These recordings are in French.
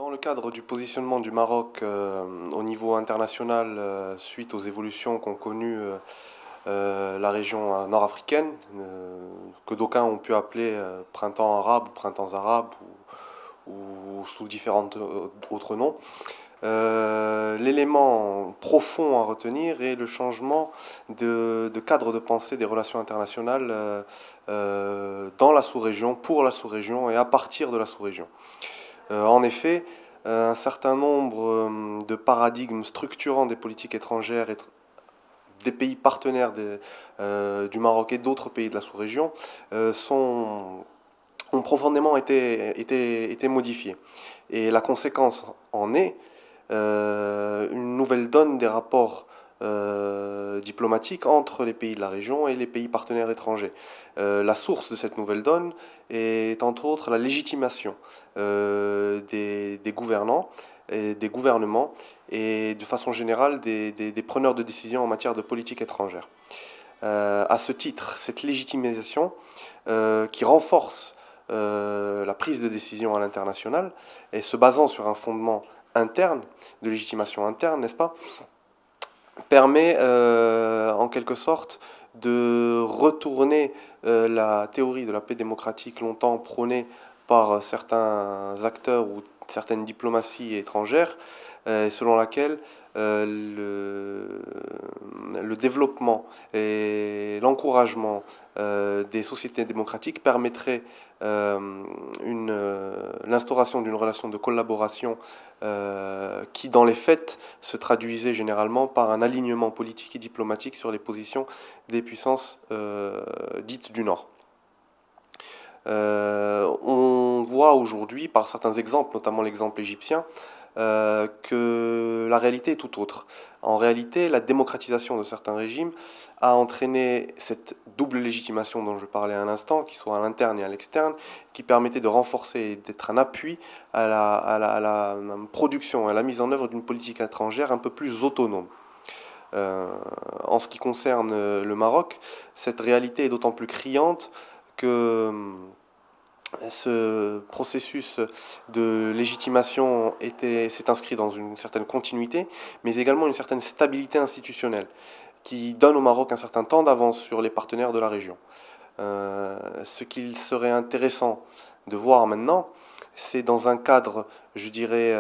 Dans le cadre du positionnement du Maroc au niveau international, suite aux évolutions qu'ont connues la région nord-africaine, que d'aucuns ont pu appeler printemps arabe ou printemps arabe ou sous différents autres noms, l'élément profond à retenir est le changement de cadre de pensée des relations internationales dans la sous-région, pour la sous-région et à partir de la sous-région. En effet, un certain nombre de paradigmes structurants des politiques étrangères et des pays partenaires du Maroc et d'autres pays de la sous-région ont profondément été modifiés. Et la conséquence en est une nouvelle donne des rapports diplomatiques entre les pays de la région et les pays partenaires étrangers. La source de cette nouvelle donne est entre autres la légitimation des gouvernants et des gouvernements et de façon générale des preneurs de décision en matière de politique étrangère. À ce titre, cette légitimation qui renforce la prise de décision à l'international et se basant sur un fondement interne, de légitimation interne, n'est-ce pas, permet en quelque sorte de retourner la théorie de la paix démocratique longtemps prônée par certains acteurs ou certaines diplomaties étrangères, selon laquelle le développement et l'encouragement des sociétés démocratiques permettrait l'instauration d'une relation de collaboration qui, dans les faits, se traduisait généralement par un alignement politique et diplomatique sur les positions des puissances dites du Nord. On voit aujourd'hui, par certains exemples, notamment l'exemple égyptien, que la réalité est tout autre. En réalité, la démocratisation de certains régimes a entraîné cette double légitimation dont je parlais à un instant, qui soit à l'interne et à l'externe, qui permettait de renforcer et d'être un appui à la production et à la mise en œuvre d'une politique étrangère un peu plus autonome. En ce qui concerne le Maroc, cette réalité est d'autant plus criante que ce processus de légitimation s'est inscrit dans une certaine continuité, mais également une certaine stabilité institutionnelle, qui donne au Maroc un certain temps d'avance sur les partenaires de la région. Ce qu'il serait intéressant de voir maintenant, c'est dans un cadre, je dirais,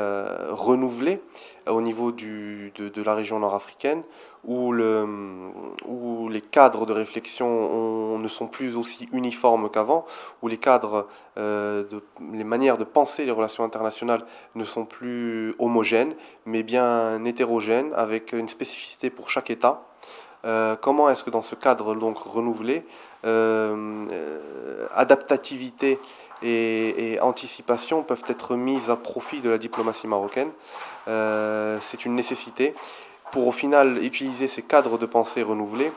renouvelé au niveau de la région nord-africaine, où les cadres de réflexion ne sont plus aussi uniformes qu'avant, où les cadres, les manières de penser les relations internationales ne sont plus homogènes, mais bien hétérogènes, avec une spécificité pour chaque État. Comment est-ce que dans ce cadre donc renouvelé, adaptativité et anticipation peuvent être mises à profit de la diplomatie marocaine? C'est une nécessité pour au final utiliser ces cadres de pensée renouvelés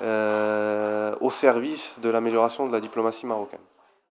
au service de l'amélioration de la diplomatie marocaine.